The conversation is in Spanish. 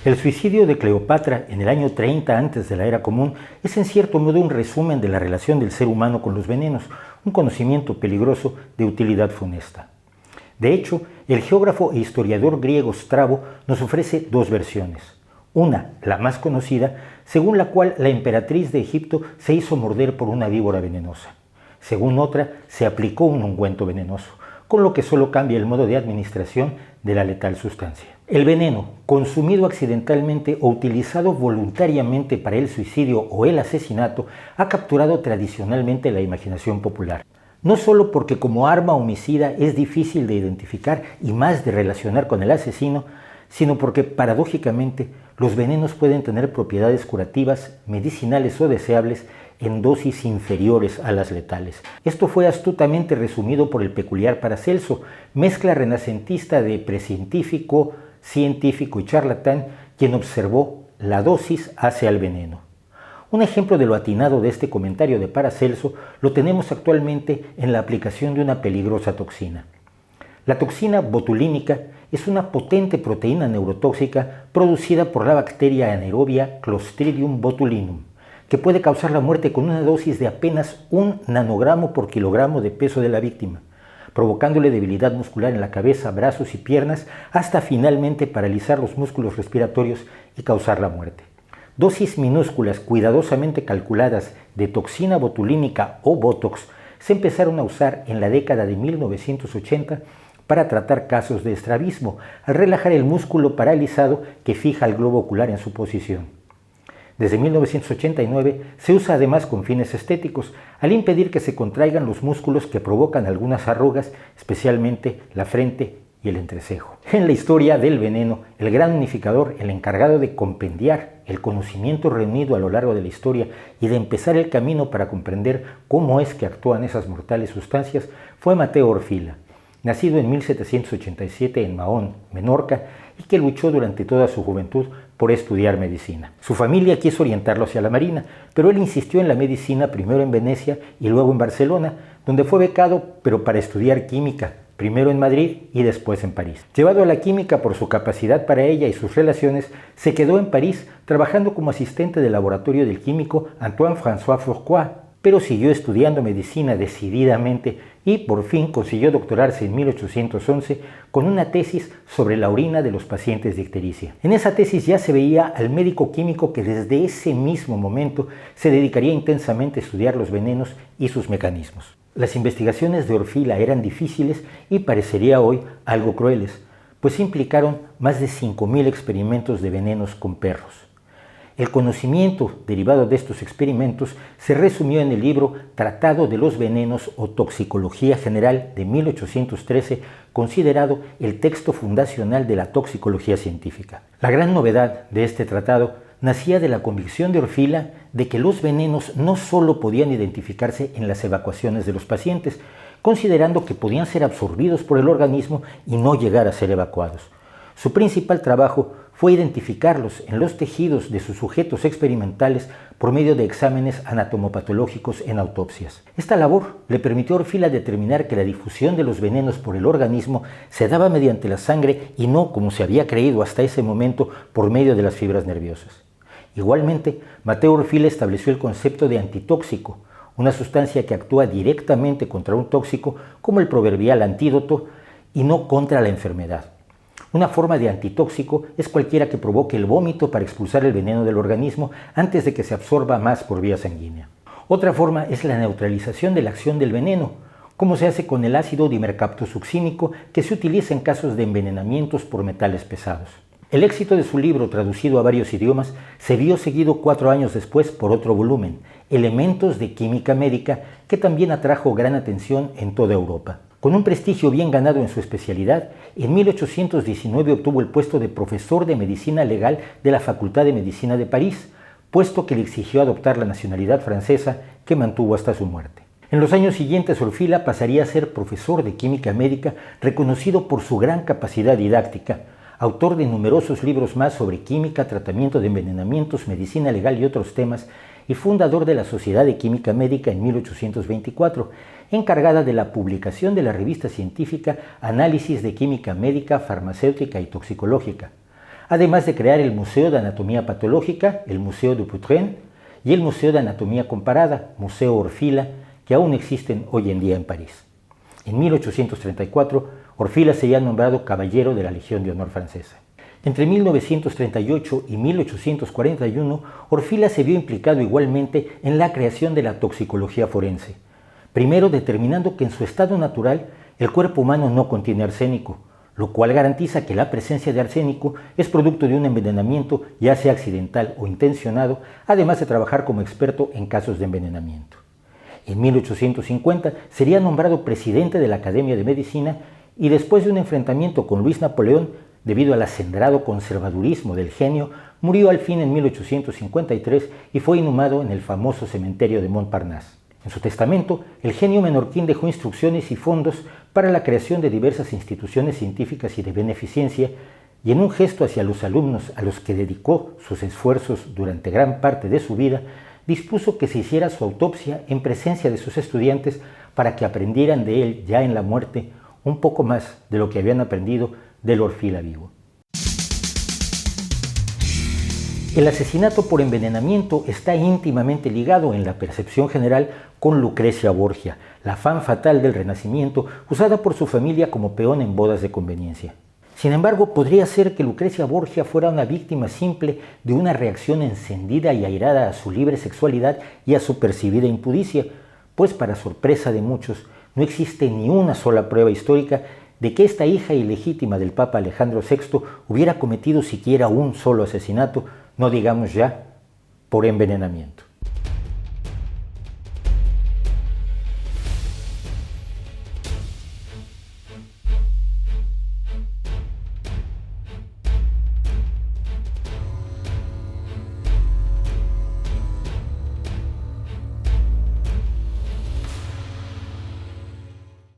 El suicidio de Cleopatra en el año 30 antes de la era común es en cierto modo un resumen de la relación del ser humano con los venenos, un conocimiento peligroso de utilidad funesta. De hecho, el geógrafo e historiador griego Strabo nos ofrece dos versiones. Una, la más conocida, según la cual la emperatriz de Egipto se hizo morder por una víbora venenosa. Según otra, se aplicó un ungüento venenoso, con lo que solo cambia el modo de administración de la letal sustancia. El veneno, consumido accidentalmente o utilizado voluntariamente para el suicidio o el asesinato, ha capturado tradicionalmente la imaginación popular. No solo porque como arma homicida es difícil de identificar y más de relacionar con el asesino, sino porque, paradójicamente, los venenos pueden tener propiedades curativas, medicinales o deseables en dosis inferiores a las letales. Esto fue astutamente resumido por el peculiar Paracelso, mezcla renacentista de precientífico, científico y charlatán, quien observó la dosis hace al veneno. Un ejemplo de lo atinado de este comentario de Paracelso lo tenemos actualmente en la aplicación de una peligrosa toxina. La toxina botulínica es una potente proteína neurotóxica producida por la bacteria anaerobia Clostridium botulinum, que puede causar la muerte con una dosis de apenas 1 nanogramo por kilogramo de peso de la víctima, provocándole debilidad muscular en la cabeza, brazos y piernas, hasta finalmente paralizar los músculos respiratorios y causar la muerte. Dosis minúsculas, cuidadosamente calculadas de toxina botulínica o Botox se empezaron a usar en la década de 1980 para tratar casos de estrabismo, al relajar el músculo paralizado que fija el globo ocular en su posición. Desde 1989 se usa además con fines estéticos, al impedir que se contraigan los músculos que provocan algunas arrugas, especialmente la frente y el entrecejo. En la historia del veneno, el gran unificador, el encargado de compendiar el conocimiento reunido a lo largo de la historia y de empezar el camino para comprender cómo es que actúan esas mortales sustancias, fue Mateo Orfila, nacido en 1787 en Mahón, Menorca, y que luchó durante toda su juventud por estudiar medicina. Su familia quiso orientarlo hacia la marina, pero él insistió en la medicina primero en Venecia y luego en Barcelona, donde fue becado, pero para estudiar química, primero en Madrid y después en París. Llevado a la química por su capacidad para ella y sus relaciones, se quedó en París trabajando como asistente del laboratorio del químico Antoine-François Fourcroy, pero siguió estudiando medicina decididamente y por fin consiguió doctorarse en 1811 con una tesis sobre la orina de los pacientes de ictericia. En esa tesis ya se veía al médico químico que desde ese mismo momento se dedicaría intensamente a estudiar los venenos y sus mecanismos. Las investigaciones de Orfila eran difíciles y parecería hoy algo crueles, pues implicaron más de 5.000 experimentos de venenos con perros. El conocimiento derivado de estos experimentos se resumió en el libro Tratado de los Venenos o Toxicología General de 1813, considerado el texto fundacional de la toxicología científica. La gran novedad de este tratado nacía de la convicción de Orfila de que los venenos no solo podían identificarse en las evacuaciones de los pacientes, considerando que podían ser absorbidos por el organismo y no llegar a ser evacuados. Su principal trabajo fue identificarlos en los tejidos de sus sujetos experimentales por medio de exámenes anatomopatológicos en autopsias. Esta labor le permitió a Orfila determinar que la difusión de los venenos por el organismo se daba mediante la sangre y no, como se había creído hasta ese momento, por medio de las fibras nerviosas. Igualmente, Mateo Orfila estableció el concepto de antitóxico, una sustancia que actúa directamente contra un tóxico como el proverbial antídoto y no contra la enfermedad. Una forma de antitóxico es cualquiera que provoque el vómito para expulsar el veneno del organismo antes de que se absorba más por vía sanguínea. Otra forma es la neutralización de la acción del veneno, como se hace con el ácido dimercaptosuccínico que se utiliza en casos de envenenamientos por metales pesados. El éxito de su libro, traducido a varios idiomas, se vio seguido 4 años después por otro volumen, Elementos de Química Médica, que también atrajo gran atención en toda Europa. Con un prestigio bien ganado en su especialidad, en 1819 obtuvo el puesto de profesor de Medicina Legal de la Facultad de Medicina de París, puesto que le exigió adoptar la nacionalidad francesa que mantuvo hasta su muerte. En los años siguientes, Orfila pasaría a ser profesor de Química Médica, reconocido por su gran capacidad didáctica, autor de numerosos libros más sobre química, tratamiento de envenenamientos, medicina legal y otros temas, y fundador de la Sociedad de Química Médica en 1824, encargada de la publicación de la revista científica Análisis de Química Médica, Farmacéutica y Toxicológica. además de crear el Museo de Anatomía Patológica, el Museo Dupuytren, y el Museo de Anatomía Comparada, Museo Orfila, que aún existen hoy en día en París. En 1834, Orfila sería nombrado Caballero de la Legión de Honor francesa. Entre 1938 y 1841, Orfila se vio implicado igualmente en la creación de la toxicología forense, primero determinando que en su estado natural el cuerpo humano no contiene arsénico, lo cual garantiza que la presencia de arsénico es producto de un envenenamiento, ya sea accidental o intencionado, además de trabajar como experto en casos de envenenamiento. En 1850 sería nombrado presidente de la Academia de Medicina y después de un enfrentamiento con Luis Napoleón, debido al acendrado conservadurismo del genio, murió al fin en 1853 y fue inhumado en el famoso cementerio de Montparnasse. En su testamento, el genio menorquín dejó instrucciones y fondos para la creación de diversas instituciones científicas y de beneficencia, y en un gesto hacia los alumnos a los que dedicó sus esfuerzos durante gran parte de su vida, dispuso que se hiciera su autopsia en presencia de sus estudiantes para que aprendieran de él ya en la muerte un poco más de lo que habían aprendido del Orfila vivo. El asesinato por envenenamiento está íntimamente ligado en la percepción general con Lucrecia Borgia, la femme fatale del Renacimiento, usada por su familia como peón en bodas de conveniencia. Sin embargo, podría ser que Lucrecia Borgia fuera una víctima simple de una reacción encendida y airada a su libre sexualidad y a su percibida impudicia, pues para sorpresa de muchos, no existe ni una sola prueba histórica de que esta hija ilegítima del Papa Alejandro VI hubiera cometido siquiera un solo asesinato, no digamos ya por envenenamiento.